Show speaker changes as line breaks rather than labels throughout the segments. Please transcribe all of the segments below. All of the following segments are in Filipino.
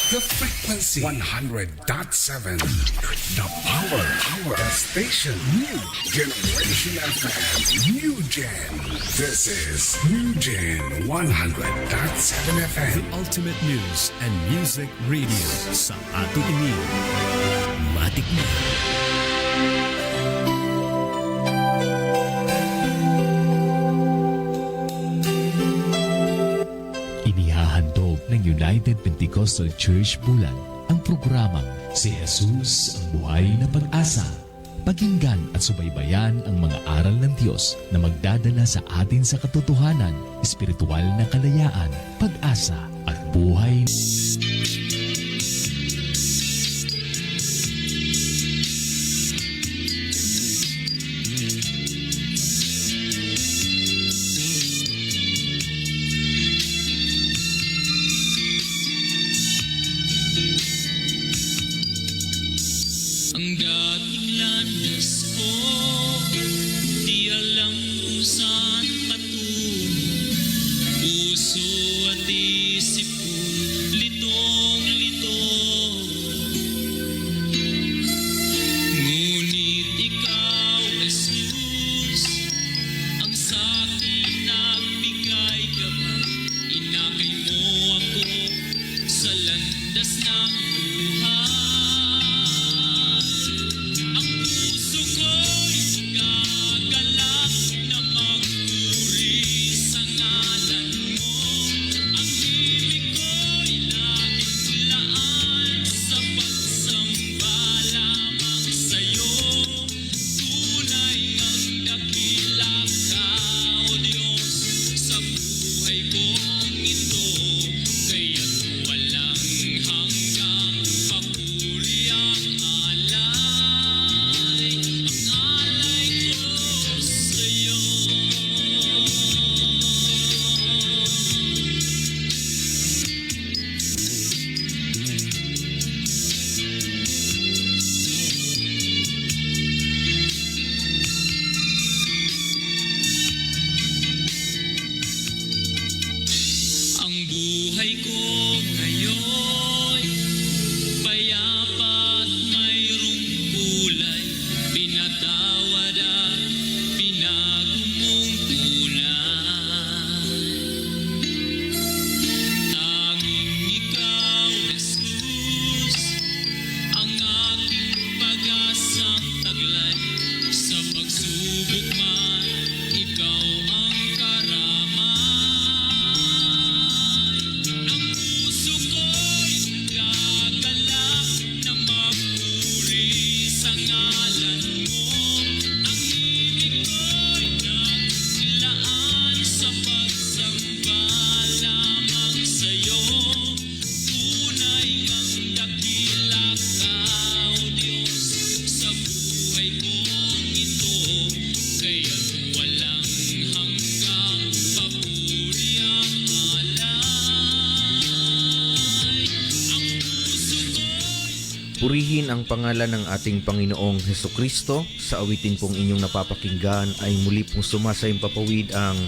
The frequency 100.7. The power station. New Generation FM. New Gen. This is New Gen 100.7 FM.
The ultimate news and music radio sa ato ini. Matik na. Inihahandog ng United Pentecostal Church Bulan ang programang Si Jesus ang Buhay na Pag-asa. Pakinggan at subaybayan ang mga aral ng Diyos na magdadala sa atin sa katotohanan, espiritual na kalayaan, pag-asa at buhay.
Ang dating landas ko, di alam kung saan patungo. Puso at isip ko, litong-lito. Ngunit ikaw, Jesus, ang sa'kin nagbigay gabay. Inakay mo ako sa landas ng buhay.
Purihin ang pangalan ng ating Panginoong Hesukristo. Sa awitin pong inyong napapakinggan ay muli pong sumasaimpapawid ang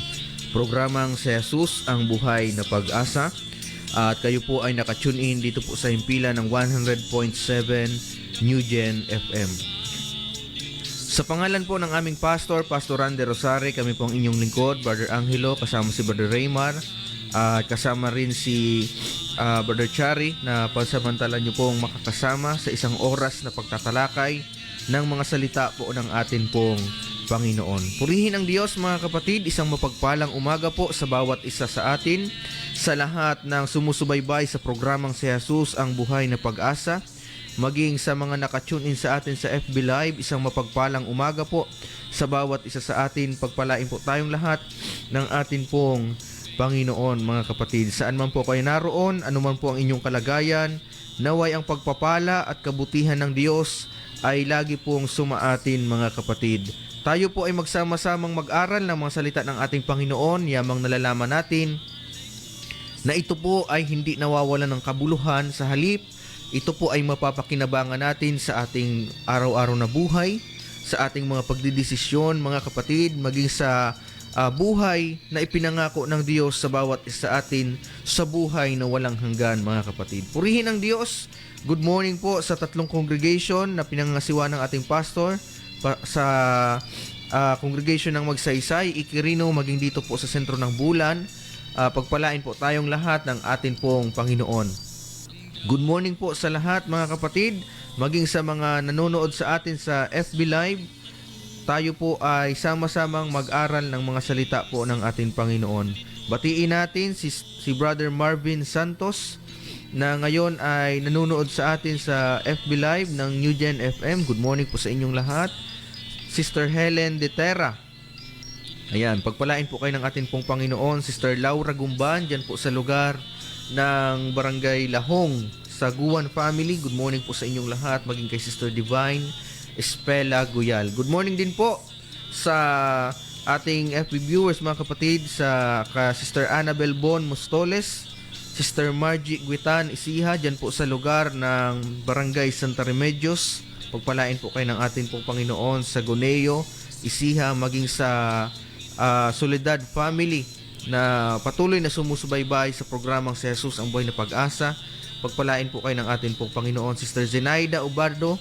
programang Si Jesus ang Buhay na Pag-asa. At kayo po ay nakatune in dito po sa himpilan ng 100.7 New Gen FM. Sa pangalan po ng aming pastor, Pastor Randy Rosare, kami pong inyong lingkod, Brother Angelo, kasama si Brother Raymar, at kasama rin si Brother Chari na pansamantala nyo pong makakasama sa isang oras na pagtatalakay ng mga salita po ng atin pong Panginoon. Purihin ang Diyos mga kapatid, isang mapagpalang umaga po sa bawat isa sa atin, sa lahat ng sumusubaybay sa programang Si Jesus ang Buhay na Pag-asa, maging sa mga nakatune in sa atin sa FB Live, isang mapagpalang umaga po sa bawat isa sa atin. Pagpalain po tayong lahat ng atin pong Panginoon mga kapatid. Saan man po kayo naroon, anuman po ang inyong kalagayan, naway ang pagpapala at kabutihan ng Diyos ay lagi pong sumaatin mga kapatid. Tayo po ay magsama-samang mag-aral ng mga salita ng ating Panginoon, yamang nalalaman natin na ito po ay hindi nawawalan ng kabuluhan. Sa halip, ito po ay mapapakinabangan natin sa ating araw-araw na buhay, sa ating mga pagdidesisyon mga kapatid, maging sa buhay na ipinangako ng Diyos sa bawat isa atin sa buhay na walang hanggan, mga kapatid. Purihin ang Diyos. Good morning po sa tatlong congregation na pinangasiwa ng ating pastor sa congregation ng Magsaysay, Iquirino, maging dito po sa sentro ng Bulan. Pagpalain po tayong lahat ng atin pong Panginoon. Good morning po sa lahat, mga kapatid, maging sa mga nanonood sa atin sa FB Live. Tayo po ay sama-samang mag-aral ng mga salita po ng ating Panginoon. Batiin natin si Brother Marvin Santos na ngayon ay nanonood sa atin sa FB Live ng New Gen FM. Good morning po sa inyong lahat. Sister Helen De Terra. Ayan, pagpalain po kayo ng ating pong Panginoon. Sister Laura Gumban, dyan po sa lugar ng Barangay Lahong, Saguan Family. Good morning po sa inyong lahat, maging kay Sister Divine Espela Guyal. Good morning din po sa ating FB viewers, mga kapatid, sa Sister Annabel Bon Mostoles, Sister Margie Guitan Isiha, dyan po sa lugar ng Barangay Santa Remedios. Pagpalain po kayo ng ating pong Panginoon sa Goneo, Isiha, maging sa Soledad Family na patuloy na sumusubaybay sa programang Si Jesus ang Buhay na Pag-asa. Pagpalain po kayo ng ating pong Panginoon. Sister Zenaida Ubardo,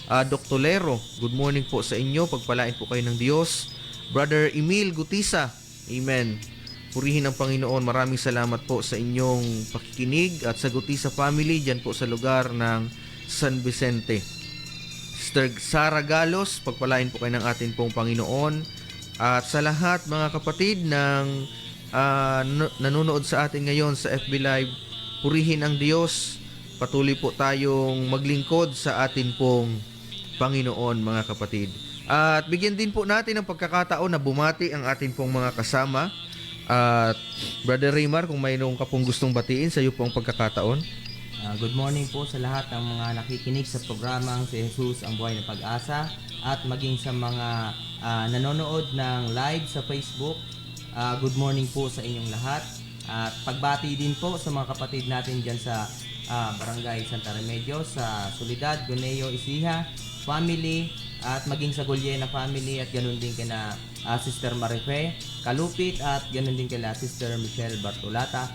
Dr. Lero, good morning po sa inyo. Pagpalain po kayo ng Diyos. Brother Emil Gutisa, amen. Purihin ang Panginoon. Maraming salamat po sa inyong pakikinig at sa Gutisa family dyan po sa lugar ng San Vicente. Sister Sara Galos, pagpalain po kayo ng ating pong Panginoon. At sa lahat, mga kapatid, ng nanonood sa atin ngayon sa FB Live, purihin ang Diyos. Patuloy po tayong maglingkod sa atin pong Panginoon, mga kapatid. At bigyan din po natin ng pagkakataon na bumati ang atin pong mga kasama. At Brother Raymar, kung mayroon ka pong gustong batiin sa iyo pong pagkakataon.
Good morning po sa lahat ng mga nakikinig sa programang Si Jesus ang Buhay na Pag-asa at maging sa mga nanonood ng live sa Facebook. Good morning po sa inyong lahat. At pagbati din po sa mga kapatid natin dyan sa Barangay Santa Remedios, sa Soledad, Goneo, Isiha family, at maging sa Gulyena family, at ganun din kina Sister Marife Kalupit, at ganun din kila Sister Michelle Bartolata.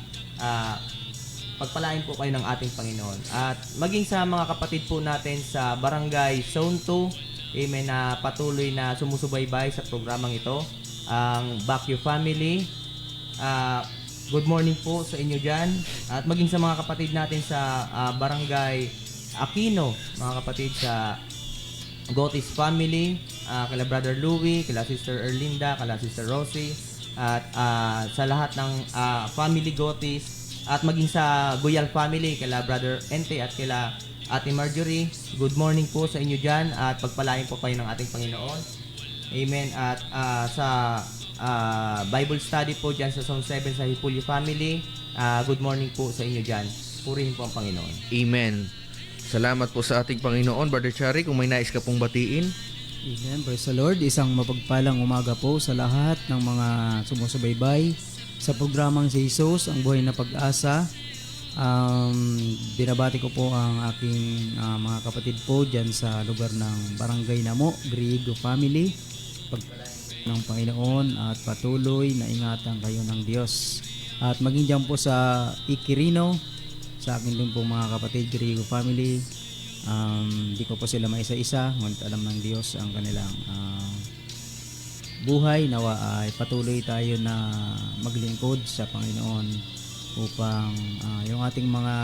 Pagpalain po kayo ng ating Panginoon. At maging sa mga kapatid po natin sa Barangay Zone 2, amen, na patuloy na sumusubaybay sa programang ito, ang Baguio family. Good morning po sa inyo dyan. At maging sa mga kapatid natin sa Barangay Aquino, mga kapatid sa Gotis family, kala Brother Louie, kala Sister Erlinda, kala Sister Rosie, at sa lahat ng family Gotis, at maging sa Guyal family, kala Brother Ente at kala Ate Marjorie. Good morning po sa inyo dyan, at pagpalain po kayo ng ating Panginoon. Amen. At sa Bible study po dyan sa Zone 7 sa Hipulyo family, good morning po sa inyo dyan. Purihin po ang Panginoon.
Amen. Salamat po sa ating Panginoon. Brother Chari, kung may nais ka pong batiin.
Amen. Praise the Lord. Isang mapagpalang umaga po sa lahat ng mga sumusubaybay sa programang Si Jesus ang Buhay na Pag-asa. Binabati ko po ang aking mga kapatid po dyan sa lugar ng Barangay Namo, Griego family. Pagpalain ng Panginoon at patuloy na ingatan kayo ng Diyos. At maging dyan po sa Iquirino, sa akin din po mga kapatid, Griego family. Di ko po sila maisa-isa, ngunit alam ng Diyos ang kanilang buhay. Nawa ay patuloy tayo na maglingkod sa Panginoon upang yung ating mga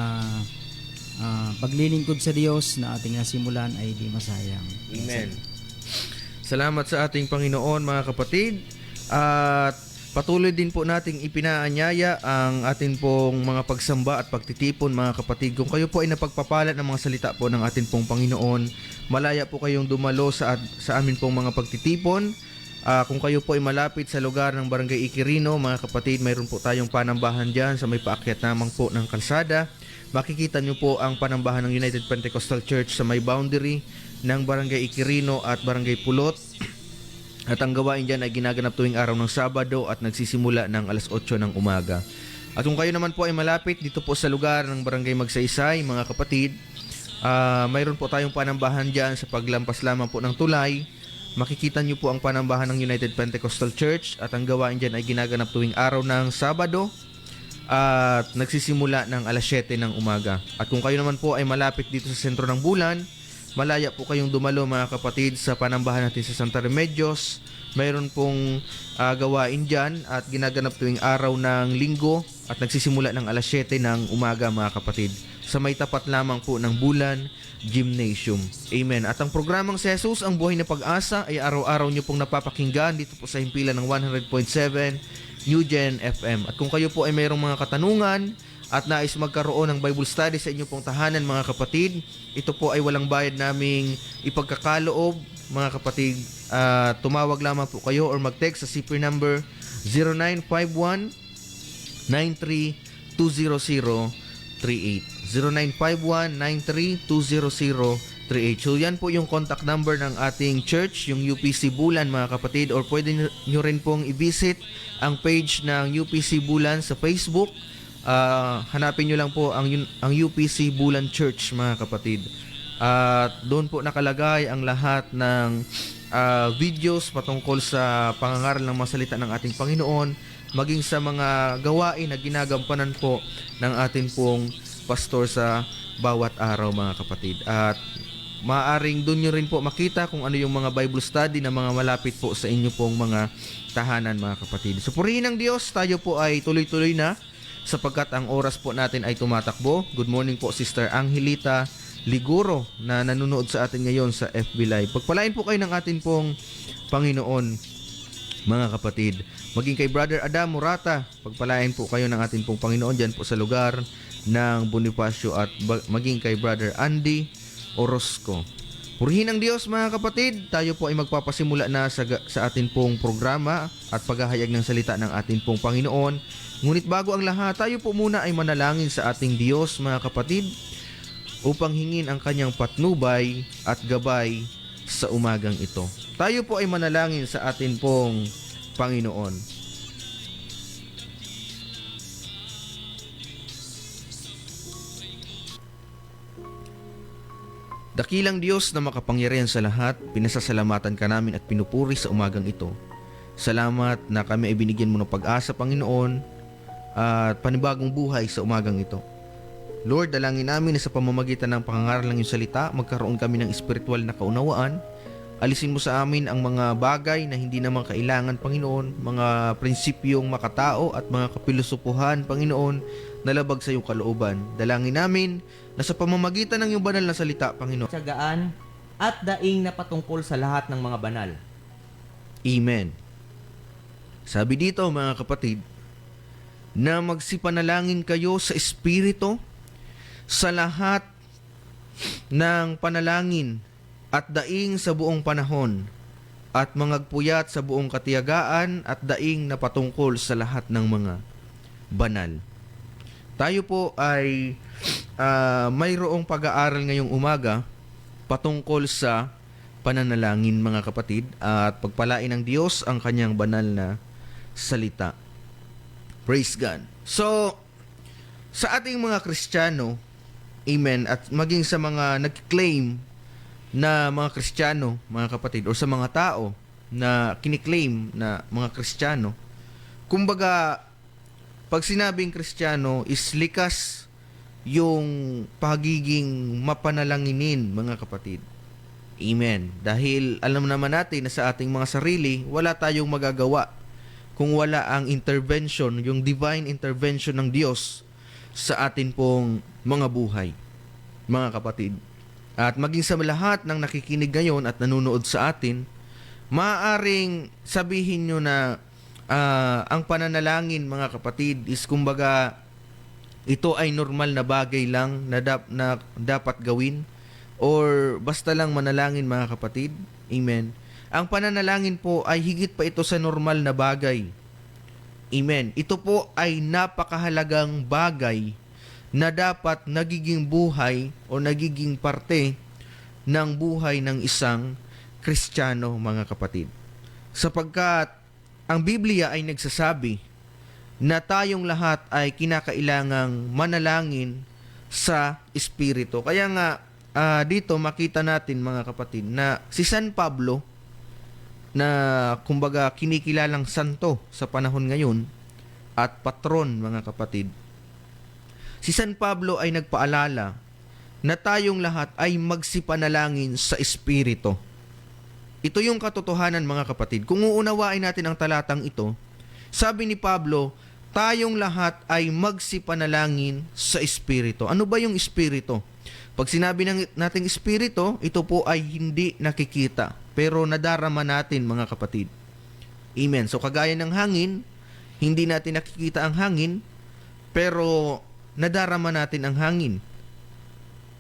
paglilingkod sa Diyos na ating nasimulan ay di masayang.
Amen. Salamat sa ating Panginoon, mga kapatid. At patuloy din po nating ipinaanyaya ang atin pong mga pagsamba at pagtitipon, mga kapatid. Kung kayo po ay napagpapalat ng mga salita po ng atin pong Panginoon, malaya po kayong dumalo sa amin pong mga pagtitipon. Kung kayo po ay malapit sa lugar ng Barangay Iquirino, mga kapatid, mayroon po tayong panambahan dyan sa may paakyat naman po ng kalsada. Makikita nyo po ang panambahan ng United Pentecostal Church sa may boundary ng Barangay Iquirino at Barangay Pulot. At ang gawain dyan ay ginaganap tuwing araw ng Sabado at nagsisimula ng alas 8 ng umaga. At kung kayo naman po ay malapit dito po sa lugar ng Barangay Magsaysay, mga kapatid, mayroon po tayong panambahan dyan sa paglampas lamang po ng tulay. makikita nyo po ang panambahan ng United Pentecostal Church at ang gawain dyan ay ginaganap tuwing araw ng Sabado at nagsisimula ng alas 7 ng umaga. At kung kayo naman po ay malapit dito sa sentro ng Bulan, malaya po kayong dumalo mga kapatid sa panambahan natin sa Santa Remedios. Mayroon pong gawain dyan at ginaganap tuwing araw ng Linggo at nagsisimula ng alas 7 ng umaga mga kapatid. Sa may tapat lamang po ng Bulan Gymnasium. Amen. At ang programang si Jesus, ang buhay na pag-asa, ay araw-araw nyo pong napapakinggan dito po sa himpilan ng 100.7 New Gen FM. At kung kayo po ay mayroong mga katanungan at nais magkaroon ng Bible study sa inyong pong tahanan mga kapatid, ito po ay walang bayad naming ipagkakaloob mga kapatid. Tumawag lamang po kayo or mag-text sa CPR number 0951 93 0951-93-20038. So yan po yung contact number ng ating church, yung UPC Bulan mga kapatid, or pwede nyo rin pong i-visit ang page ng UPC Bulan sa Facebook. Hanapin nyo lang po ang UPC Bulan Church mga kapatid. At doon po nakalagay ang lahat ng videos patungkol sa pangangaral ng mga salita ng ating Panginoon, maging sa mga gawain na ginagampanan po ng atin pong pastor sa bawat araw mga kapatid. At maaaring doon nyo rin po makita kung ano yung mga Bible study na mga malapit po sa inyo pong mga tahanan mga kapatid. So purihin ng Diyos, tayo po ay tuloy-tuloy na sapagkat ang oras po natin ay tumatakbo. Good morning po Sister Angelita Liguro na nanonood sa atin ngayon sa FB Live. Pagpalain po kayo ng atin pong Panginoon mga kapatid. Maging kay Brother Adam Murata, pagpalain po kayo ng atin pong Panginoon dyan po sa lugar ng Bonifacio at maging kay Brother Andy Orozco. Purihin ng Diyos mga kapatid, tayo po ay magpapasimula na sa atin pong programa at paghahayag ng salita ng atin pong Panginoon. Ngunit bago ang lahat, tayo po muna ay manalangin sa ating Diyos mga kapatid upang hingin ang kanyang patnubay at gabay sa umagang ito. Tayo po ay manalangin sa atin pong Panginoon. Dakilang Diyos na makapangyarihan sa lahat, pinasasalamatan ka namin at pinupuri sa umagang ito. Salamat na kami ay binigyan mo ng pag-asa, Panginoon, at panibagong buhay sa umagang ito. Lord, dalangin namin na sa pamamagitan ng pangangaral ng iyong salita, magkaroon kami ng espiritual na kaunawaan. Alisin mo sa amin ang mga bagay na hindi naman kailangan, Panginoon, mga prinsipyong makatao at mga kapilosopuhan, Panginoon, na labag sa iyong kalooban. Dalangin namin na sa pamamagitan ng iyong banal na salita, Panginoon,
Tiyagaan at daing na patungkol sa lahat ng mga banal.
Amen. Sabi dito mga kapatid, na magsipanalangin kayo sa Espiritu sa lahat ng panalangin at daing sa buong panahon at mangagpuyat sa buong katiyagaan at daing na patungkol sa lahat ng mga banal. Tayo po ay mayroong pag-aaral ngayong umaga patungkol sa pananalangin mga kapatid at pagpalain ng Diyos ang kanyang banal na salita. Praise God. So, sa ating mga Kristiyano, amen, at maging sa mga nag-claim na mga Kristiyano, mga kapatid, o sa mga tao na kiniklaim na mga Kristiyano, kumbaga, pag sinabing Kristiyano is likas yung pagiging mapanalanginin, mga kapatid. Amen. Dahil alam naman natin na sa ating mga sarili, wala tayong magagawa kung wala ang intervention, yung divine intervention ng Diyos sa atin pong mga buhay, mga kapatid. At maging sa lahat ng nakikinig ngayon at nanonood sa atin, maaaring sabihin nyo na ang pananalangin, mga kapatid, is kumbaga ito ay normal na bagay lang na dapat gawin or basta lang manalangin, mga kapatid. Amen. Ang pananalangin po ay higit pa ito sa normal na bagay. Amen. Ito po ay napakahalagang bagay na dapat nagiging buhay o nagiging parte ng buhay ng isang Kristiyano, mga kapatid. Sapagkat ang Biblia ay nagsasabi na tayong lahat ay kinakailangang manalangin sa Espiritu. Kaya nga dito makita natin, mga kapatid, na si San Pablo, na kumbaga kinikilalang santo sa panahon ngayon at patron, mga kapatid. Si San Pablo ay nagpaalala na tayong lahat ay magsipanalangin sa Espiritu. Ito yung katotohanan, mga kapatid. Kung uunawain natin ang talatang ito, sabi ni Pablo, tayong lahat ay magsipanalangin sa Espiritu. Ano ba yung Espiritu? Pag sinabi nating Espiritu, ito po ay hindi nakikita, pero nadarama natin, mga kapatid. Amen. So kagaya ng hangin, hindi natin nakikita ang hangin, pero nadarama natin ang hangin.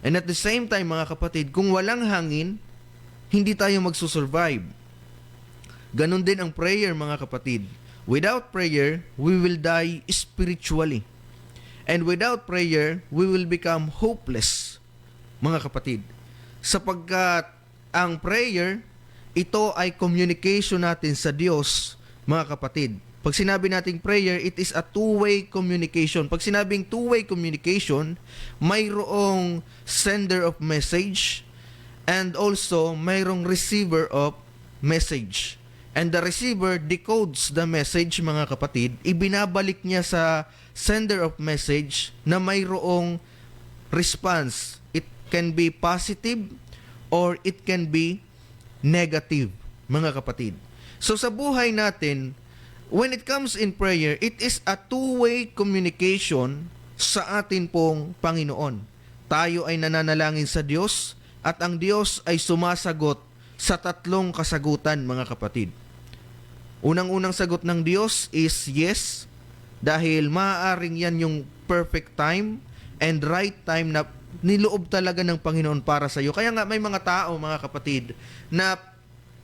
And at the same time, mga kapatid, kung walang hangin, hindi tayo magsusurvive. Ganon din ang prayer, mga kapatid. Without prayer, we will die spiritually. And without prayer, we will become hopeless, mga kapatid. Sapagkat ang prayer, ito ay communication natin sa Diyos, mga kapatid. Pag sinabi nating prayer, it is a two-way communication. Pag sinabing two-way communication, mayroong sender of message and also mayroong receiver of message. And the receiver decodes the message, mga kapatid. Ibinabalik niya sa sender of message na mayroong response. It can be positive or it can be negative, mga kapatid. So sa buhay natin, when it comes in prayer, it is a two-way communication sa atin pong Panginoon. Tayo ay nananalangin sa Diyos at ang Diyos ay sumasagot sa tatlong kasagutan, mga kapatid. Unang-unang sagot ng Diyos is yes, dahil maaaring yan yung perfect time and right time na niloob talaga ng Panginoon para sa iyo. Kaya nga may mga tao, mga kapatid, na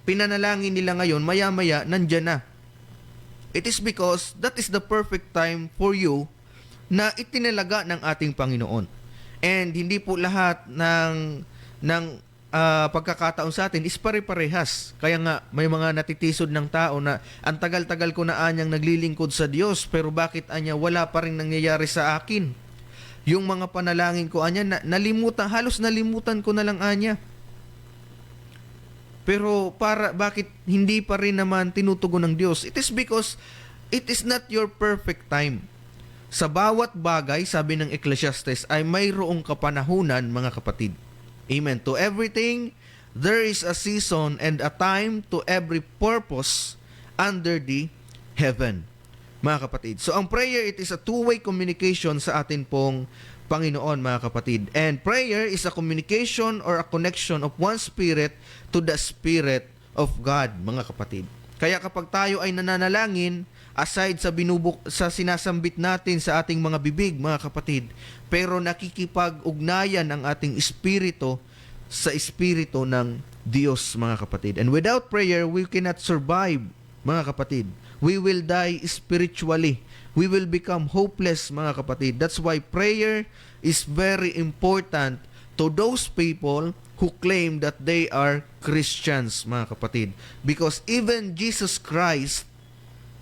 pinanalangin nila ngayon, maya-maya, nandyan na. It is because that is the perfect time for you na itinalaga ng ating Panginoon. And hindi po lahat ng pagkakataon sa atin is pare-parehas. Kaya nga may mga natitisod ng tao na ang tagal-tagal ko na anyang naglilingkod sa Diyos, pero bakit anya wala pa rin nangyayari sa akin? Yung mga panalangin ko anya, halos nalimutan ko na lang anya. Pero bakit hindi pa rin naman tinutugon ng Diyos? It is because it is not your perfect time. Sa bawat bagay, sabi ng Ecclesiastes, ay mayroong kapanahunan, mga kapatid. Amen. To everything, there is a season and a time to every purpose under the heaven, mga kapatid. So ang prayer, it is a two-way communication sa atin pong Panginoon, mga kapatid. And prayer is a communication or a connection of one spirit to the Spirit of God, mga kapatid. Kaya kapag tayo ay nananalangin, aside sa sinasambit natin sa ating mga bibig, mga kapatid, pero nakikipag-ugnayan ang ating espiritu sa espiritu ng Diyos, mga kapatid. And without prayer, we cannot survive, mga kapatid. We will die spiritually. We will become hopeless, mga kapatid. That's why prayer is very important to those people who claim that they are Christians, mga kapatid. Because even Jesus Christ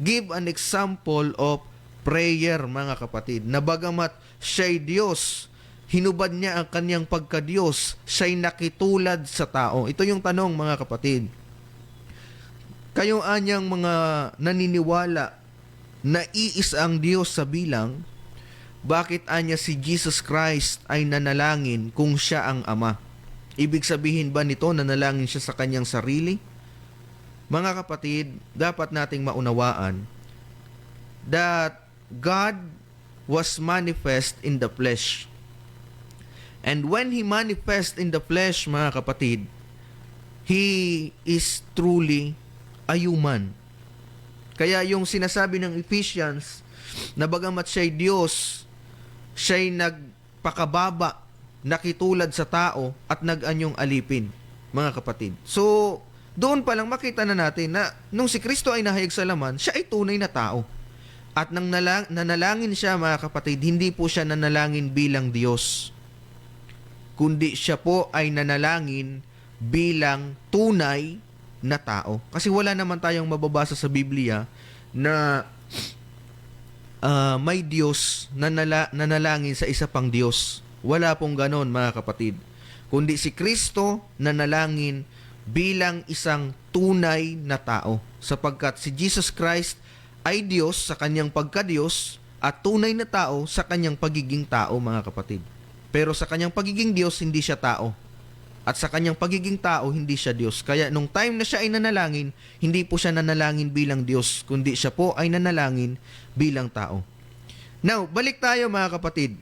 give an example of prayer, mga kapatid. Na bagamat siya'y Diyos, hinubad niya ang kanyang pagka-Diyos, siya'y nakitulad sa tao. Ito yung tanong, mga kapatid. Kayong anyang mga naniniwala na iisa ang Diyos sa bilang, bakit anya si Jesus Christ ay nanalangin kung siya ang Ama? Ibig sabihin ba nito nanalangin siya sa kanyang sarili? Mga kapatid, dapat nating maunawaan that God was manifest in the flesh. And when He manifest in the flesh, mga kapatid, He is truly a human. Kaya yung sinasabi ng Ephesians na bagamat siya'y Diyos, siya'y nagpakababa, nakitulad sa tao at nag-anyong alipin, mga kapatid. So, doon pa lang makita na natin na nung si Kristo ay nahayag sa laman, siya ay tunay na tao. At nang nanalangin siya, mga kapatid, hindi po siya nanalangin bilang Diyos, kundi siya po ay nanalangin bilang tunay na tao. Kasi wala naman tayong mababasa sa Biblia na may Diyos na nanalangin sa isa pang Diyos. Wala pong ganon, mga kapatid. Kundi si Kristo nanalangin bilang isang tunay na tao. Sapagkat si Jesus Christ ay Diyos sa kanyang pagka-Diyos at tunay na tao sa kanyang pagiging tao, mga kapatid. Pero sa kanyang pagiging Diyos, hindi siya tao. At sa kanyang pagiging tao, hindi siya Diyos. Kaya nung time na siya ay nanalangin, hindi po siya nanalangin bilang Diyos, kundi siya po ay nanalangin bilang tao. Now, balik tayo mga kapatid.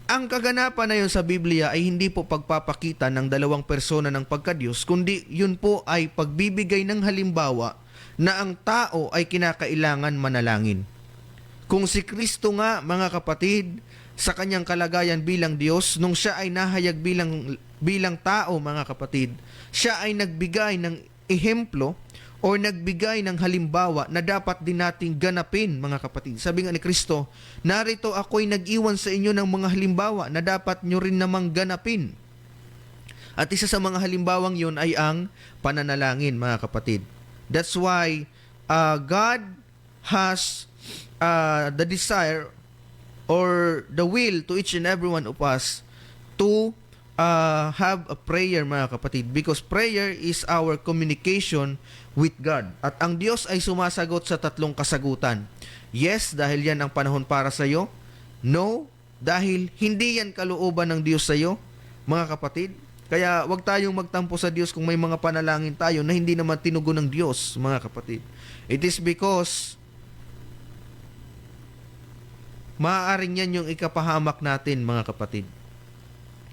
Ang kaganapan na yun sa Biblia ay hindi po pagpapakita ng dalawang persona ng pagka-Diyos, kundi yun po ay pagbibigay ng halimbawa na ang tao ay kinakailangan manalangin. Kung si Kristo nga, mga kapatid, sa kanyang kalagayan bilang Diyos, nung siya ay nahayag bilang tao, mga kapatid, siya ay nagbigay ng ehemplo o nagbigay ng halimbawa na dapat din nating ganapin, mga kapatid. Sabi nga ni Kristo, narito ako'y nag-iwan sa inyo ng mga halimbawa na dapat nyo rin namang ganapin. At isa sa mga halimbawang yun ay ang pananalangin, mga kapatid. That's why God has the desire or the will to each and every one of us to have a prayer, mga kapatid, because prayer is our communication with God. At ang Diyos ay sumasagot sa tatlong kasagutan. Yes, dahil yan ang panahon para sa iyo. No, dahil hindi yan kalooban ng Diyos sa iyo, mga kapatid. Kaya wag tayong magtampo sa Diyos kung may mga panalangin tayo na hindi naman tinugon ng Diyos, mga kapatid. It is because maaaring yan yung ikapahamak natin, mga kapatid.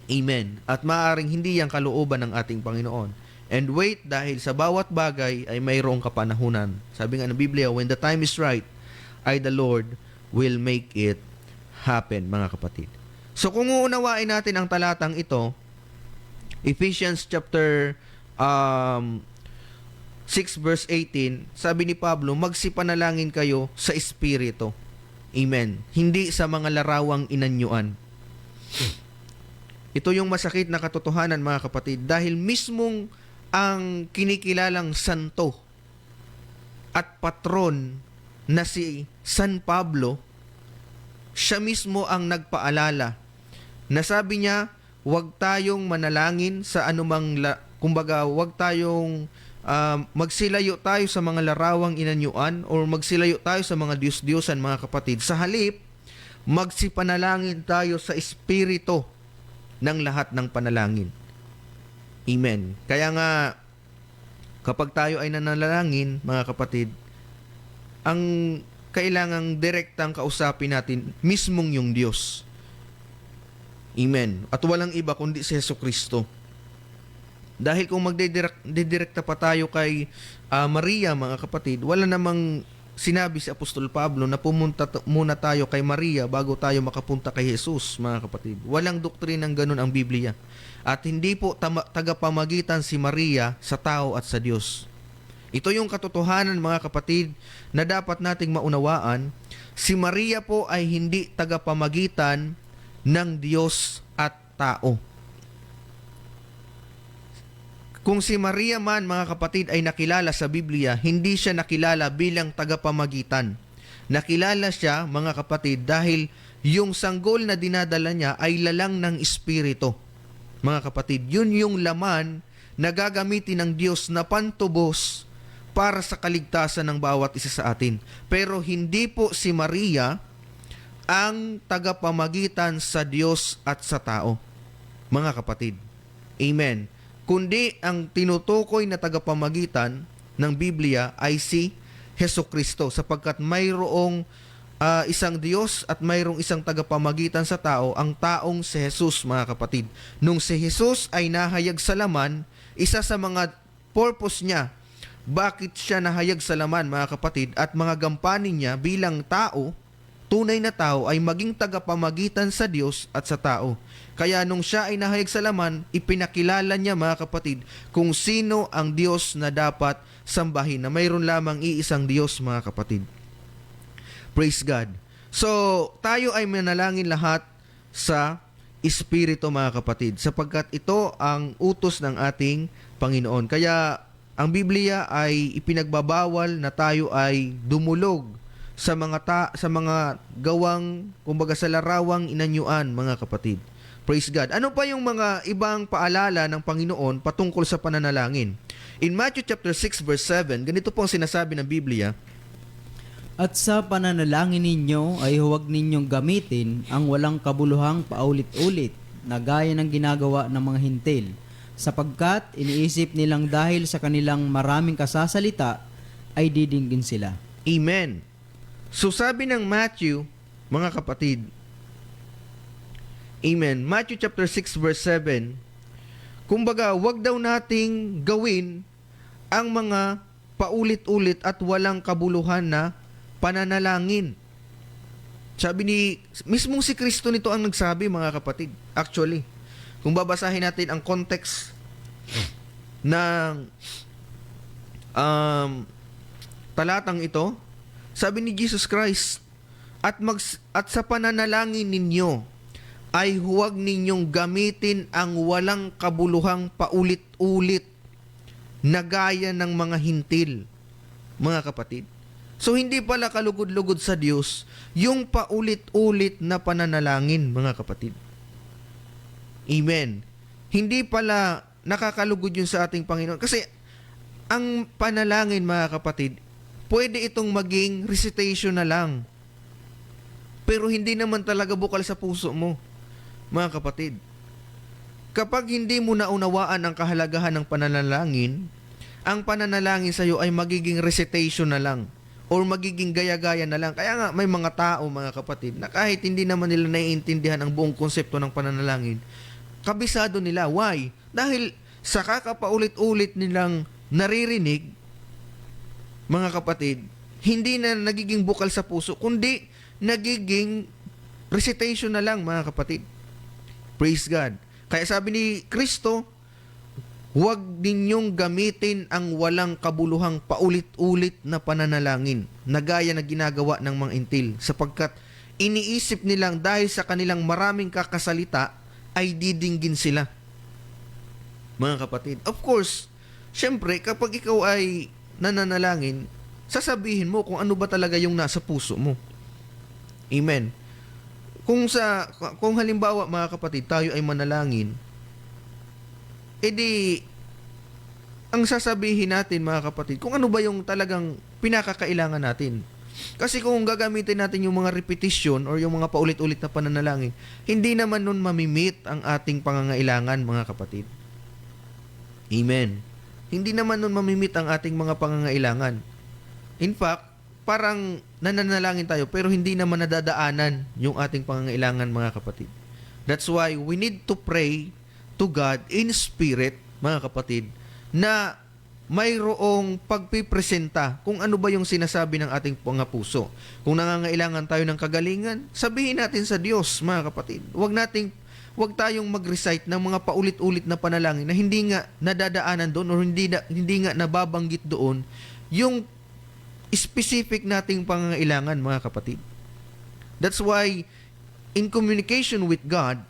Amen. At maaaring hindi yan kalooban ng ating Panginoon. And wait, dahil sa bawat bagay ay mayroong kapanahunan. Sabi nga ng Biblia, when the time is right, ay the Lord will make it happen, mga kapatid. So kung uunawain natin ang talatang ito, Ephesians chapter 6 verse 18, sabi ni Pablo, magsipanalangin kayo sa Espiritu. Amen. Hindi sa mga larawang inanyuan. Ito yung masakit na katotohanan, mga kapatid, dahil mismong ang kinikilalang santo at patron na si San Pablo, siya mismo ang nagpaalala na sabi niya, huwag tayong manalangin sa anumang, kumbaga, huwag tayong magsilayo tayo sa mga larawang inanyuan or magsilayo tayo sa mga Diyos-Diyosan, mga kapatid. Sa halip, magsipanalangin tayo sa Espiritu ng lahat ng panalangin. Amen. Kaya nga, kapag tayo ay nanalangin, mga kapatid, ang kailangang direktang kausapin natin, mismong yung Diyos. Amen. At walang iba kundi si Jesucristo. Dahil kung magdidirekta pa tayo kay Maria, mga kapatid, wala namang sinabi si Apostol Pablo na pumunta muna tayo kay Maria bago tayo makapunta kay Jesus, mga kapatid. Walang doktrinang ganun ang Biblia. At hindi po tagapamagitan si Maria sa tao at sa Diyos. Ito yung katotohanan, mga kapatid, na dapat nating maunawaan. Si Maria po ay hindi tagapamagitan ng Diyos at tao. Kung si Maria man, mga kapatid, ay nakilala sa Biblia, hindi siya nakilala bilang tagapamagitan. Nakilala siya, mga kapatid, dahil yung sanggol na dinadala niya ay lalang ng Espiritu. Mga kapatid, yun yung laman na gagamitin ng Diyos na pantubos para sa kaligtasan ng bawat isa sa atin. Pero hindi po si Maria ang tagapamagitan sa Diyos at sa tao, mga kapatid. Amen. Kundi ang tinutukoy na tagapamagitan ng Biblia ay si Jesucristo, sapagkat mayroong isang Diyos at mayroong isang tagapamagitan sa tao, ang taong si Jesus, mga kapatid. Nung si Jesus ay nahayag sa laman, isa sa mga purpose niya, bakit siya nahayag sa laman, mga kapatid, at mga gampanin niya bilang tao, tunay na tao, ay maging tagapamagitan sa Diyos at sa tao. Kaya nung siya ay nahayag sa laman, ipinakilala niya, mga kapatid, kung sino ang Diyos na dapat sambahin, na mayroon lamang iisang Diyos, mga kapatid. Praise God. So, tayo ay manalangin lahat sa Espiritu, mga kapatid, sapagkat ito ang utos ng ating Panginoon. Kaya ang Biblia ay ipinagbabawal na tayo ay dumulog sa mga gawang, kumbaga sa larawang inanyuan, mga kapatid. Praise God. Ano pa yung mga ibang paalala ng Panginoon patungkol sa pananalangin? In Matthew chapter 6 verse 7, ganito po ang sinasabi ng Biblia,
At sa pananalangin ninyo ay huwag ninyong gamitin ang walang kabuluhang paulit-ulit na gaya ng ginagawa ng mga hintil, sapagkat iniisip nilang dahil sa kanilang maraming kasasalita ay didinggin sila.
Amen. So sabi ng Matthew, mga kapatid, Amen. Matthew chapter 6 verse 7, kumbaga, wag daw nating gawin ang mga paulit-ulit at walang kabuluhan na pananalangin. Sabi mismong si Kristo nito ang nagsabi, mga kapatid. Actually, kung babasahin natin ang context ng talatang ito, sabi ni Jesus Christ, at sa pananalangin ninyo ay huwag ninyong gamitin ang walang kabuluhang paulit-ulit na gaya ng mga hintil, mga kapatid. So hindi pala kalugod-lugod sa Diyos yung paulit-ulit na pananalangin, mga kapatid. Amen. Hindi pala nakakalugod yun sa ating Panginoon. Kasi ang panalangin, mga kapatid, pwede itong maging recitation na lang. Pero hindi naman talaga bukal sa puso mo, mga kapatid. Kapag hindi mo naunawaan ang kahalagahan ng pananalangin, ang pananalangin sa iyo ay magiging recitation na lang or magiging gaya-gaya na lang. Kaya nga may mga tao, mga kapatid, na kahit hindi naman nila naiintindihan ang buong konsepto ng pananalangin, kabisado nila. Why? Dahil sa kakapaulit-ulit nilang naririnig, mga kapatid, hindi na nagiging bukal sa puso, kundi nagiging recitation na lang, mga kapatid. Praise God. Kaya sabi ni Kristo, huwag ninyong gamitin ang walang kabuluhang paulit-ulit na pananalangin na gaya na ginagawa ng mga intil, sapagkat iniisip nilang dahil sa kanilang maraming kakasalita ay didinggin sila. Mga kapatid, of course, syempre kapag ikaw ay nananalangin, sasabihin mo kung ano ba talaga yung nasa puso mo. Amen. Kung halimbawa, mga kapatid, tayo ay manalangin, edi ang sasabihin natin, mga kapatid, kung ano ba yung talagang pinakakailangan natin. Kasi kung gagamitin natin yung mga repetition or yung mga paulit-ulit na pananalangin, hindi naman nun mamimit ang ating pangangailangan, mga kapatid. Amen. Hindi naman nun mamimit ang ating mga pangangailangan. In fact, parang nananalangin tayo pero hindi naman nadadaanan yung ating pangangailangan, mga kapatid. That's why we need to pray to God in spirit, mga kapatid, na mayroong pagpipresenta kung ano ba yung sinasabi ng ating mga puso. Kung nangangailangan tayo ng kagalingan, sabihin natin sa Diyos, mga kapatid. Huwag tayong mag-recite ng mga paulit-ulit na panalangin na hindi nga nadadaanan doon or hindi nga nababanggit doon yung specific nating pangangailangan, mga kapatid. That's why in communication with God,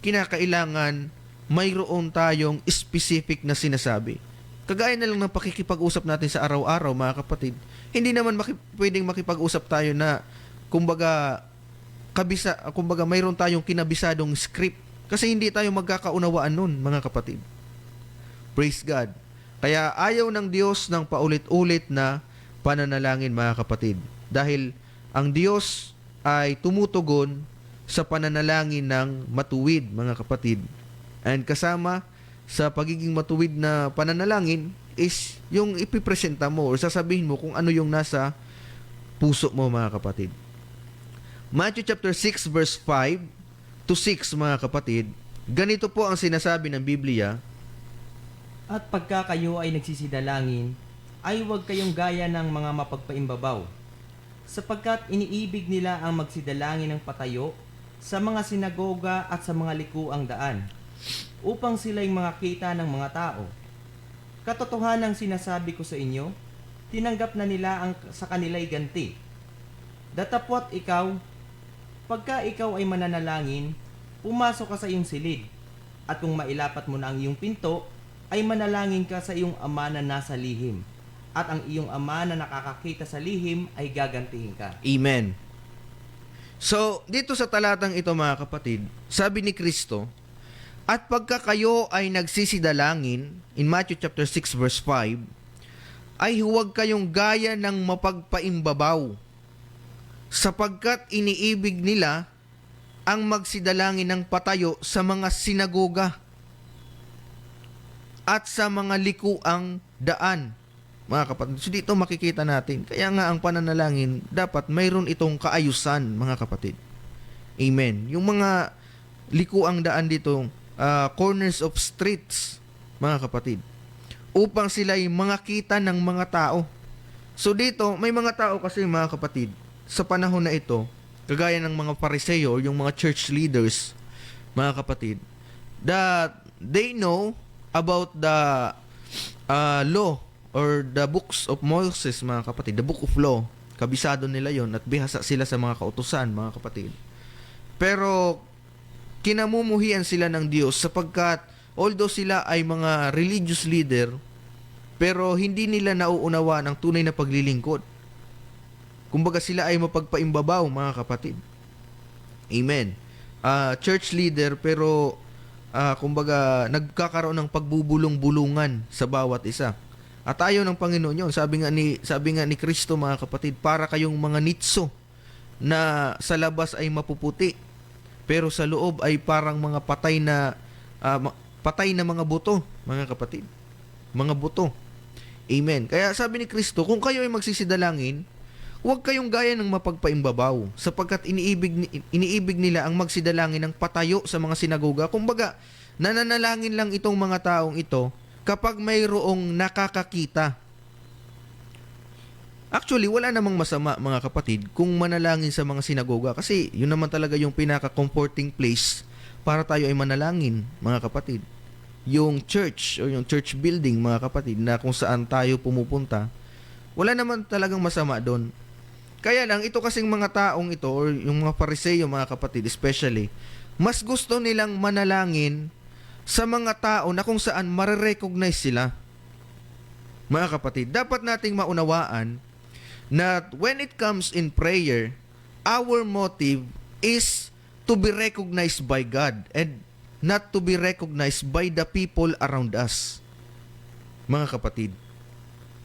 kinakailangan mayroon tayong specific na sinasabi. Kagaya na lang ng pakikipag-usap natin sa araw-araw, mga kapatid. Hindi naman pwedeng makipag-usap tayo na kumbaga mayroon tayong kinabisadong script kasi hindi tayo magkakaunawaan nun, mga kapatid. Praise God. Kaya ayaw ng Diyos ng paulit-ulit na pananalangin, mga kapatid. Dahil ang Diyos ay tumutugon sa pananalangin ng matuwid, mga kapatid. And kasama sa pagiging matuwid na pananalangin is yung ipipresenta mo or sasabihin mo kung ano yung nasa puso mo, mga kapatid. Matthew chapter 6 verse 5 to 6, mga kapatid, ganito po ang sinasabi ng Biblia.
At pagka kayo ay nagsisidalangin, ay huwag kayong gaya ng mga mapagpaimbabaw, sapagkat iniibig nila ang magsidalangin ng patayo sa mga sinagoga at sa mga likuang daan, upang sila'y makita ng mga tao. Katotohanang sinasabi ko sa inyo, tinanggap na nila ang sa kanila'y ganti. Datapwat ikaw, pagka ikaw ay mananalangin, pumasok ka sa iyong silid, at kung mailapat mo na ang iyong pinto, ay manalangin ka sa iyong ama na nasa lihim, at ang iyong ama na nakakakita sa lihim ay gagantihin ka.
Amen. So, dito sa talatang ito, mga kapatid, sabi ni Kristo, At pagka kayo ay nagsisidalangin, in Matthew chapter 6 verse 5, ay huwag kayong gaya ng mapagpaimbabaw, sapagkat iniibig nila ang magsidalangin ng patayo sa mga sinagoga at sa mga likuang daan. Mga kapatid, so dito makikita natin, kaya nga ang pananalangin, dapat mayroon itong kaayusan, mga kapatid. Amen. Yung mga likuang daan dito, corners of streets, mga kapatid, upang sila'y makita ng mga tao. So dito, may mga tao kasi, mga kapatid, sa panahon na ito, kagaya ng mga Pariseo, yung mga church leaders, mga kapatid, that they know about the law or the books of Moses, mga kapatid, the book of law. Kabisado nila yon at bihasa sila sa mga kautusan, mga kapatid. Pero kinamumuhian sila ng Diyos sapagkat although sila ay mga religious leader, pero hindi nila nauunawa ng tunay na paglilingkod. Kumbaga sila ay mapagpaimbabaw, mga kapatid. Amen. Church leader, pero kumbaga nagkakaroon ng pagbubulong-bulungan sa bawat isa. At ayaw ng Panginoon yun. Sabi nga ni Kristo, mga kapatid, para kayong mga nitso na sa labas ay mapuputi, pero sa loob ay parang mga patay na mga buto, mga kapatid. Mga buto. Amen. Kaya sabi ni Kristo, kung kayo ay magsisidalangin, huwag kayong gaya ng mapagpaimbabaw, sapagkat iniibig nila ang magsidalangin ng patayo sa mga sinagoga. Kumbaga, nananalangin lang itong mga taong ito kapag mayroong nakakakita. Actually, wala namang masama, mga kapatid, kung manalangin sa mga sinagoga, kasi yun naman talaga yung pinaka-comforting place para tayo ay manalangin, mga kapatid. Yung church o yung church building, mga kapatid, na kung saan tayo pumupunta, wala naman talagang masama doon. Kaya lang, ito kasing mga taong ito, or yung mga Pariseo, mga kapatid, especially, mas gusto nilang manalangin sa mga tao na kung saan marirecognize sila. Mga kapatid, dapat nating maunawaan na when it comes in prayer, our motive is to be recognized by God and not to be recognized by the people around us. Mga kapatid,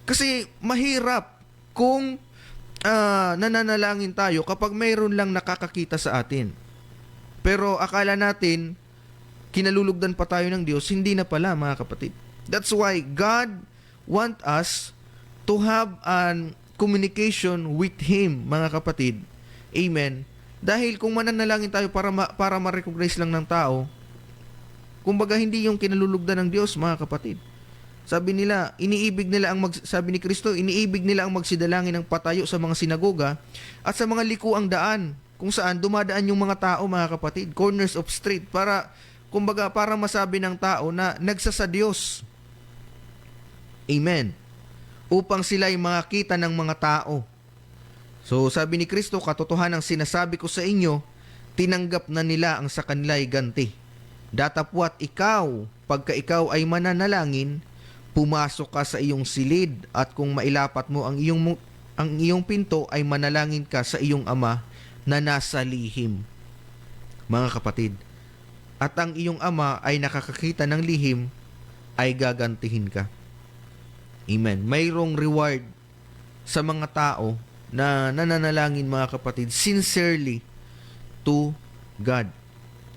kasi mahirap kung nananalangin tayo kapag mayroon lang nakakakita sa atin. Pero akala natin, kinalulugdan pa tayo ng Diyos, hindi na pala, mga kapatid. That's why God want us to have an communication with Him, mga kapatid. Amen. Dahil kung mananalangin tayo para ma-recognize lang ng tao, kumbaga hindi yung kinalulugdan ng Diyos, mga kapatid. Sabi nila, sabi ni Kristo, iniibig nila ang magsidalangin ng patayo sa mga sinagoga at sa mga likuang daan, kung saan dumadaan yung mga tao, mga kapatid, corners of street, para masabi ng tao na nagsasa Diyos. Amen. Upang sila ay makakita ng mga tao. So sabi ni Kristo, katotohanan ang sinasabi ko sa inyo, tinanggap na nila ang sa kanila ay ganti. Datapwat ikaw, pagka ikaw ay mananalangin, pumasok ka sa iyong silid, at kung mailapat mo ang iyong pinto, ay manalangin ka sa iyong Ama na nasa lihim. Mga kapatid, at ang iyong Ama ay nakakakita ng lihim, ay gagantihin ka. Amen. Mayroong reward sa mga tao na nananalangin, mga kapatid, sincerely to God.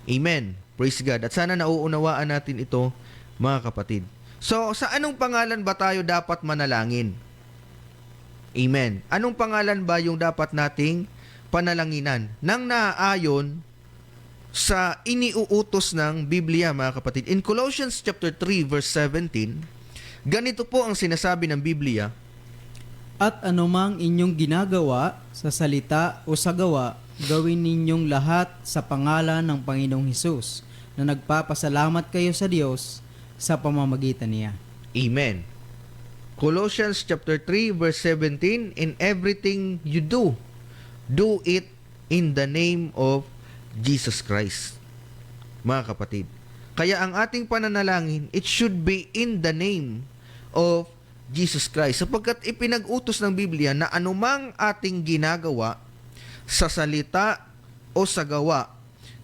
Amen. Praise God. At sana nauunawaan natin ito, mga kapatid. So, sa anong pangalan ba tayo dapat manalangin? Amen. Anong pangalan ba yung dapat nating panalanginan? Nang naaayon sa iniuutos ng Biblia, mga kapatid. In Colossians chapter 3 verse 17, ganito po ang sinasabi ng Biblia:
At anumang inyong ginagawa sa salita o sa gawa, gawin ninyong lahat sa pangalan ng Panginoong Hesus, na nagpapasalamat kayo sa Diyos sa pamamagitan niya.
Amen. Colossians chapter 3 verse 17, in everything you do, do it in the name of Jesus Christ. Mga kapatid, kaya ang ating pananalangin, it should be in the name of Jesus Christ, sapagkat ipinag-utos ng Biblia na anumang ating ginagawa sa salita o sa gawa,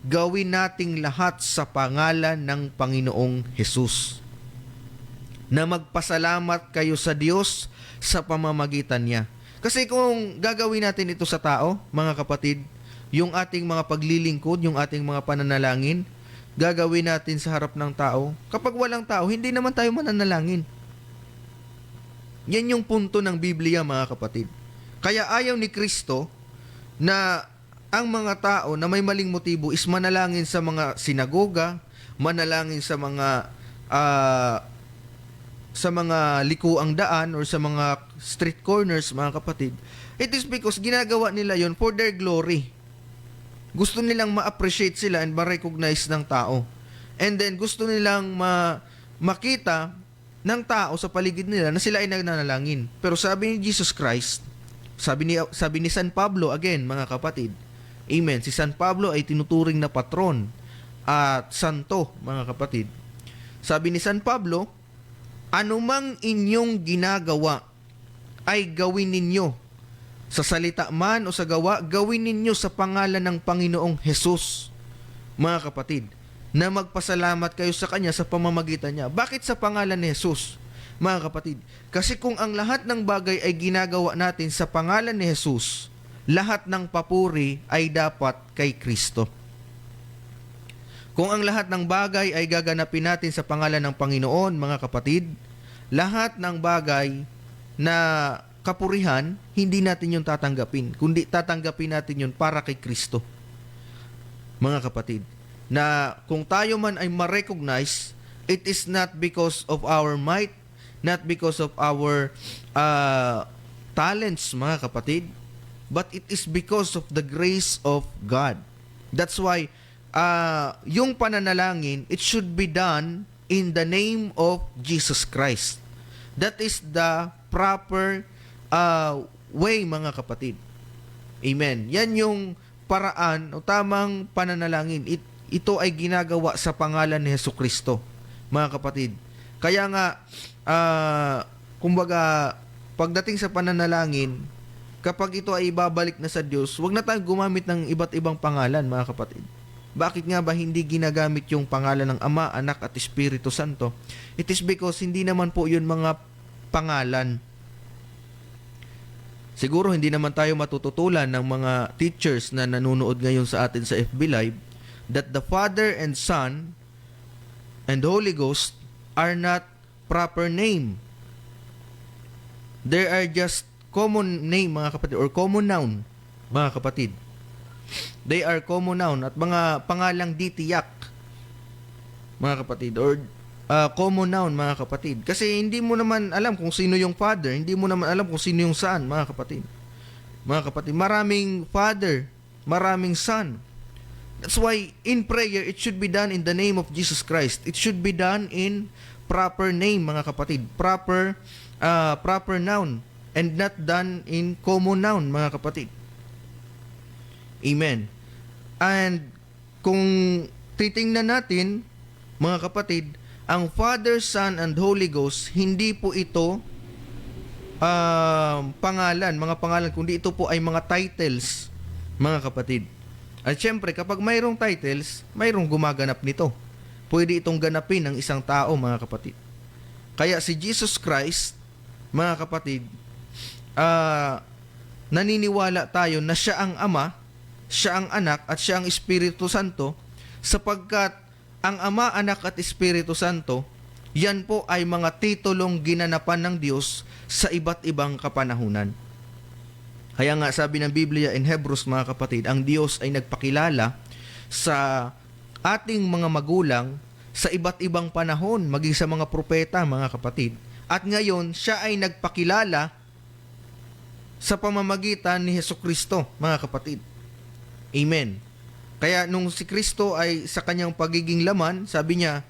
gawin nating lahat sa pangalan ng Panginoong Hesus. Na magpasalamat kayo sa Diyos sa pamamagitan niya. Kasi kung gagawin natin ito sa tao, mga kapatid, yung ating mga paglilingkod, yung ating mga pananalangin, gagawin natin sa harap ng tao. Kapag walang tao, hindi naman tayo mananalangin. Yan yung punto ng Biblia, mga kapatid. Kaya ayaw ni Kristo na ang mga tao na may maling motibo is manalangin sa mga sinagoga, manalangin sa mga likuang daan or sa mga street corners, mga kapatid. It is because ginagawa nila yon for their glory. Gusto nilang ma-appreciate sila and ma-recognize ng tao. And then gusto nilang makita ng tao sa paligid nila na sila ay nagnanalangin. Pero sabi ni Jesus Christ, sabi ni San Pablo, again, mga kapatid, amen, si San Pablo ay tinuturing na patron at santo, mga kapatid. Sabi ni San Pablo, anumang inyong ginagawa ay gawin ninyo sa salita man o sa gawa, gawin ninyo sa pangalan ng Panginoong Hesus, mga kapatid, na magpasalamat kayo sa Kanya sa pamamagitan niya. Bakit sa pangalan ni Hesus, mga kapatid? Kasi kung ang lahat ng bagay ay ginagawa natin sa pangalan ni Hesus, lahat ng papuri ay dapat kay Kristo. Kung ang lahat ng bagay ay gaganapin natin sa pangalan ng Panginoon, mga kapatid, lahat ng bagay na kapurihan, hindi natin yun tatanggapin. Kundi tatanggapin natin yun para kay Kristo. Mga kapatid, na kung tayo man ay ma-recognize, it is not because of our might, not because of our talents, mga kapatid, but it is because of the grace of God. That's why, yung pananalangin, it should be done in the name of Jesus Christ. That is the proper way, mga kapatid. Amen. Yan yung paraan o tamang pananalangin. Ito ay ginagawa sa pangalan ni Jesucristo, mga kapatid. Kaya nga, kumbaga, pagdating sa pananalangin, kapag ito ay ibabalik na sa Diyos, huwag na tayong gumamit ng iba't ibang pangalan, mga kapatid. Bakit nga ba hindi ginagamit yung pangalan ng Ama, Anak at Espiritu Santo? It is because hindi naman po yun mga pangalan. Siguro hindi naman tayo matututulan ng mga teachers na nanonood ngayon sa atin sa FB Live that the Father and Son and Holy Ghost are not proper name. They are just common name, mga kapatid, or common noun, mga kapatid. They are common noun at mga pangalang ditiyak, mga kapatid, or common noun, mga kapatid. Kasi hindi mo naman alam kung sino yung Father, hindi mo naman alam kung sino yung Son, mga kapatid. Mga kapatid, maraming Father, maraming Son. That's why in prayer, it should be done in the name of Jesus Christ. It should be done in proper name, mga kapatid. Proper noun, and not done in common noun, mga kapatid. Amen. And kung titingnan natin, mga kapatid, ang Father, Son, and Holy Ghost, hindi po ito mga pangalan, kundi ito po ay mga titles, mga kapatid. At syempre, kapag mayroong titles, mayroong gumaganap nito. Pwede itong ganapin ng isang tao, mga kapatid. Kaya si Jesus Christ, mga kapatid, naniniwala tayo na siya ang Ama, siya ang Anak, at siya ang Espiritu Santo, sapagkat ang Ama, Anak, at Espiritu Santo, yan po ay mga titulong ginanapan ng Diyos sa iba't ibang kapanahunan. Kaya nga sabi ng Biblia in Hebrews, mga kapatid, ang Diyos ay nagpakilala sa ating mga magulang sa iba't ibang panahon, maging sa mga propeta, mga kapatid. At ngayon, siya ay nagpakilala sa pamamagitan ni Jesucristo, mga kapatid. Amen. Kaya nung si Kristo ay sa kanyang pagiging laman, sabi niya,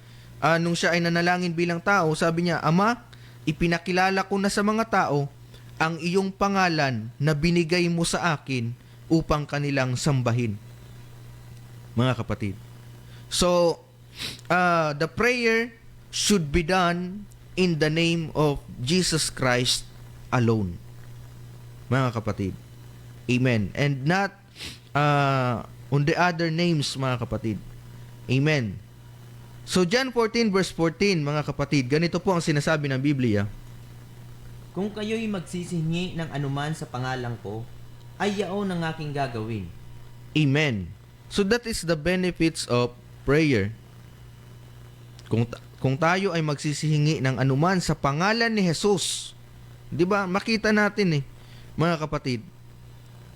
nung siya ay nanalangin bilang tao, sabi niya, Ama, ipinakilala ko na sa mga tao ang iyong pangalan na binigay mo sa akin upang kanilang sambahin. Mga kapatid. So, the prayer should be done in the name of Jesus Christ alone. Mga kapatid. Amen. And not on the other names, mga kapatid. Amen. So John 14 verse 14, mga kapatid, ganito po ang sinasabi ng Biblia.
Kung kayo'y magsisihingi ng anuman sa pangalan ko, ay yaon ang aking gagawin.
Amen. So that is the benefits of prayer. Kung tayo ay magsisihingi ng anuman sa pangalan ni Jesus, 'di ba? Makita natin mga kapatid.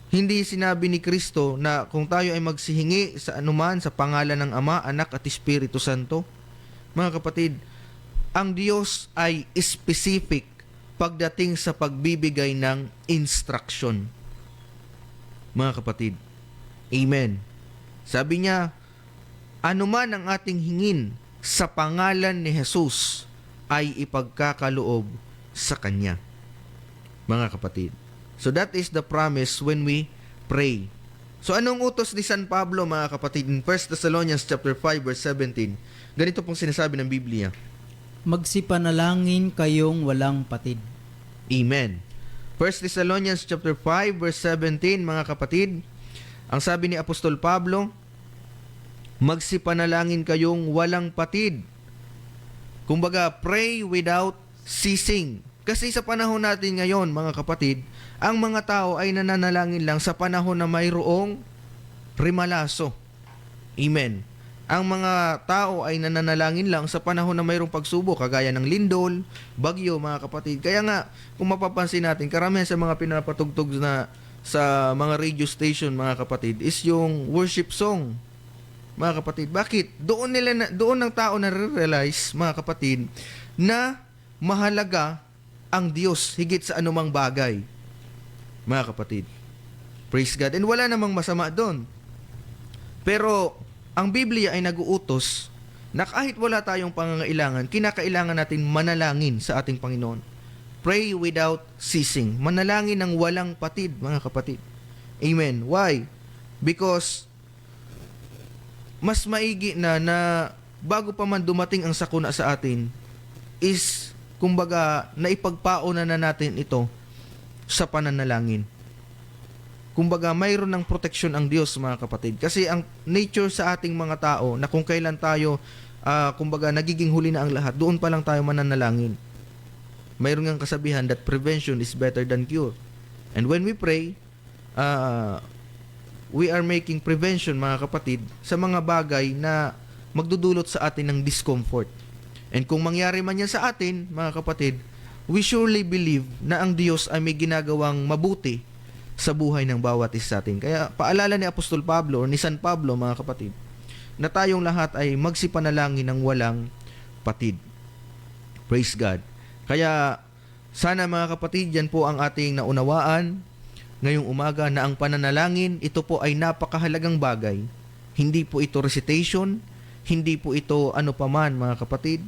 Hindi sinabi ni Kristo na kung tayo ay magsihingi sa anuman sa pangalan ng Ama, Anak at Espiritu Santo. Mga kapatid, ang Diyos ay specific pagdating sa pagbibigay ng instruction. Mga kapatid, amen. Sabi niya, anuman ang ating hingin sa pangalan ni Jesus ay ipagkakaloob sa Kanya. Mga kapatid. So that is the promise when we pray. So anong utos ni San Pablo, mga kapatid, in 1 Thessalonians chapter 5 verse 17? Ganito pong sinasabi ng Biblia.
Magsipanalangin kayong walang patid.
Amen. 1 Thessalonians chapter 5 verse 17, mga kapatid, ang sabi ni Apostol Pablo, magsipanalangin kayong walang patid. Kumbaga, pray without ceasing. Kasi sa panahon natin ngayon, mga kapatid, ang mga tao ay nananalangin lang sa panahon na mayroong rimalaso. Amen. Ang mga tao ay nananalangin lang sa panahon na mayroong pagsubok, kagaya ng lindol, bagyo, mga kapatid. Kaya nga, kung mapapansin natin, karamihan sa mga pinapatugtog na sa mga radio station, mga kapatid, is yung worship song. Mga kapatid, bakit? Doon ng tao na-realize, mga kapatid, na mahalaga ang Diyos higit sa anumang bagay. Mga kapatid, praise God. And wala namang masama doon. Pero ang Biblia ay nag-uutos na kahit wala tayong pangangailangan, kinakailangan natin manalangin sa ating Panginoon. Pray without ceasing. Manalangin ng walang patid, mga kapatid. Amen. Why? Because mas maigi na bago pa man dumating ang sakuna sa atin is, kumbaga, naipagpauna na natin ito sa pananalangin. Kumbaga, mayroon ng proteksyon ang Diyos, mga kapatid. Kasi ang nature sa ating mga tao, na kung kailan tayo, kumbaga, nagiging huli na ang lahat, doon pa lang tayo mananalangin. Mayroon ng kasabihan that prevention is better than cure. And when we pray, we are making prevention, mga kapatid, sa mga bagay na magdudulot sa atin ng discomfort. And kung mangyari man yan sa atin, mga kapatid, we surely believe na ang Diyos ay may ginagawang mabuti sa buhay ng bawat isa sa atin. Kaya paalala ni Apostol Pablo o ni San Pablo, mga kapatid, na tayong lahat ay magsipanalangin ng walang patid. Praise God. Kaya sana, mga kapatid, yan po ang ating naunawaan ngayong umaga, na ang pananalangin, ito po ay napakahalagang bagay. Hindi po ito recitation, hindi po ito ano paman, mga kapatid.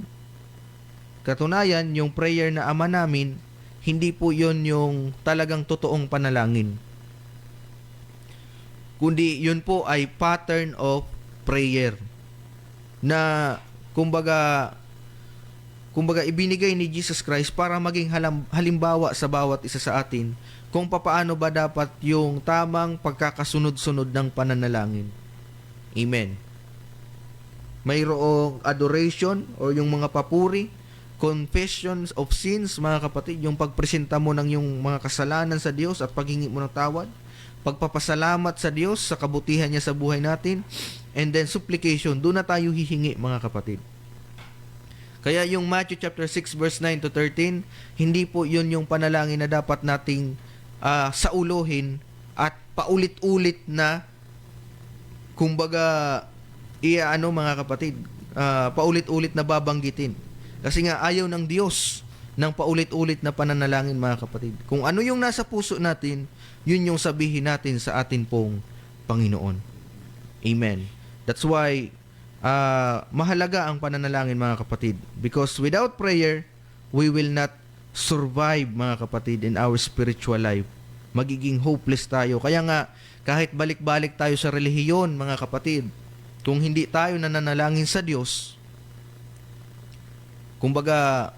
Katunayan, yung prayer na Ama namin, hindi po yon yung talagang totoong panalangin. Kundi yun po ay pattern of prayer na kumbaga ibinigay ni Jesus Christ para maging halimbawa sa bawat isa sa atin kung papaano ba dapat yung tamang pagkakasunod-sunod ng pananalangin. Amen. Mayroong adoration o yung mga papuri, confessions of sins, mga kapatid, yung pagpresenta mo ng yung mga kasalanan sa Diyos at paghingi mo ng tawad, pagpapasalamat sa Diyos sa kabutihan niya sa buhay natin, and then supplication, doon na tayo hihingi, mga kapatid. Kaya yung Matthew chapter 6 verse 9 to 13, hindi po yun yung panalangin na dapat nating sauluhin at paulit-ulit na, kumbaga, mga kapatid, paulit-ulit na babanggitin. Kasi nga ayaw ng Diyos ng paulit-ulit na pananalangin, mga kapatid. Kung ano yung nasa puso natin, yun yung sabihin natin sa atin pong Panginoon. Amen. That's why mahalaga ang pananalangin, mga kapatid. Because without prayer, we will not survive, mga kapatid, in our spiritual life. Magiging hopeless tayo. Kaya nga, kahit balik-balik tayo sa relihiyon, mga kapatid, kung hindi tayo nananalangin sa Diyos, kumbaga,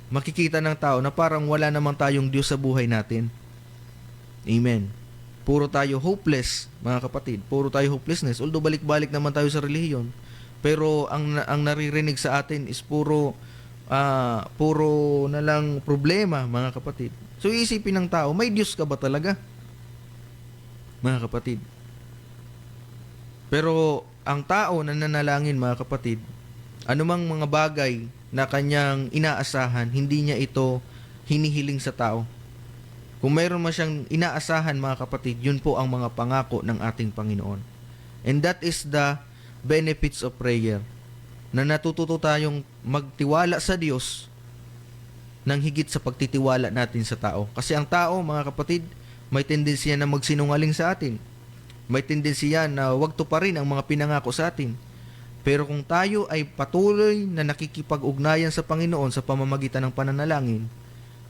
makikita ng tao na parang wala namang tayong Diyos sa buhay natin. Amen. Puro tayo hopeless, mga kapatid. Puro tayo hopelessness. Although balik-balik naman tayo sa relihiyon. Pero ang naririnig sa atin is puro na lang problema, mga kapatid. So iisipin ng tao, may Diyos ka ba talaga? Mga kapatid. Pero ang tao na nanalangin, mga kapatid, anumang mga bagay na kanyang inaasahan, hindi niya ito hinihiling sa tao. Kung mayroon man siyang inaasahan, mga kapatid, yun po ang mga pangako ng ating Panginoon. And that is the benefits of prayer. Na natututo tayong magtiwala sa Diyos nang higit sa pagtitiwala natin sa tao. Kasi ang tao, mga kapatid, may tendensiya na magsinungaling sa atin. May tendensiya na wag tuparin ang mga pinangako sa atin. Pero kung tayo ay patuloy na nakikipag-ugnayan sa Panginoon sa pamamagitan ng pananalangin,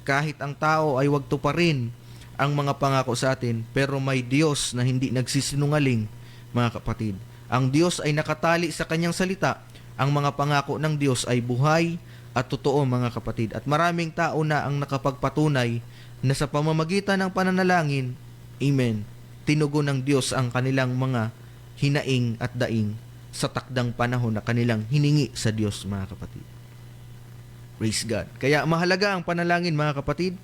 kahit ang tao ay wag tuparin ang mga pangako sa atin, pero may Diyos na hindi nagsisinungaling, mga kapatid. Ang Diyos ay nakatali sa kanyang salita. Ang mga pangako ng Diyos ay buhay at totoo, mga kapatid. At maraming tao na ang nakapagpatunay na sa pamamagitan ng pananalangin, amen, tinugon ng Diyos ang kanilang mga hinaing at daing sa takdang panahon na kanilang hiningi sa Diyos, mga kapatid. Praise God. Kaya mahalaga ang panalangin, mga kapatid.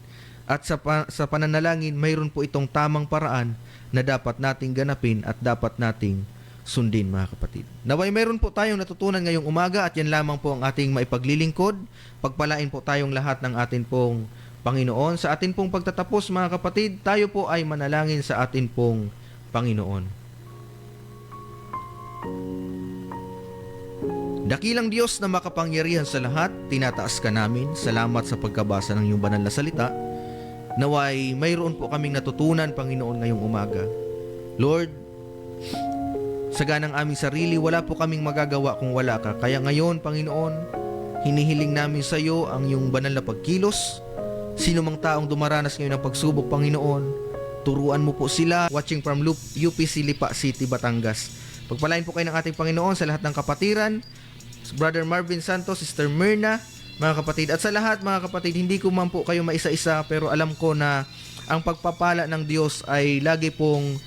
At sa pananalangin, mayroon po itong tamang paraan na dapat nating ganapin at dapat nating sundin, mga kapatid. Naway mayroon po tayong natutunan ngayong umaga at yan lamang po ang ating maipaglilingkod. Pagpalain po tayong lahat ng atin pong Panginoon. Sa atin pong pagtatapos, mga kapatid, tayo po ay manalangin sa atin pong Panginoon. Dakilang Diyos na makapangyarihan sa lahat, tinataas ka namin. Salamat sa pagkabasa ng iyong banal na salita. Naway, mayroon po kaming natutunan, Panginoon, ngayong umaga. Lord, sa ganang aming sarili, wala po kaming magagawa kung wala ka. Kaya ngayon, Panginoon, hinihiling namin sa iyo ang iyong banal na pagkilos. Sino mang taong dumaranas ngayon ng pagsubok, Panginoon, turuan mo po sila. Watching from UPC Lipa City, Batangas. Pagpalain po kayo ng ating Panginoon sa lahat ng kapatiran. Brother Marvin Santos, Sister Myrna, mga kapatid. At sa lahat, mga kapatid, hindi ko man po kayo maisa-isa, pero alam ko na ang pagpapala ng Diyos ay lagi pong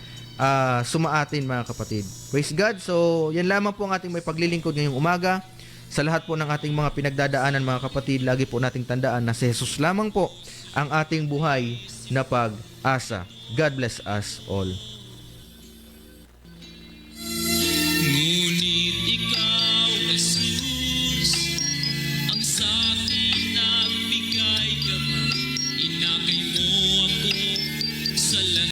sumaatin, mga kapatid. Praise God. So, yan lamang po ang ating may paglilingkod ngayong umaga. Sa lahat po ng ating mga pinagdadaanan, mga kapatid, lagi po nating tandaan na si Jesus lamang po ang ating buhay na pag-asa. God bless us all.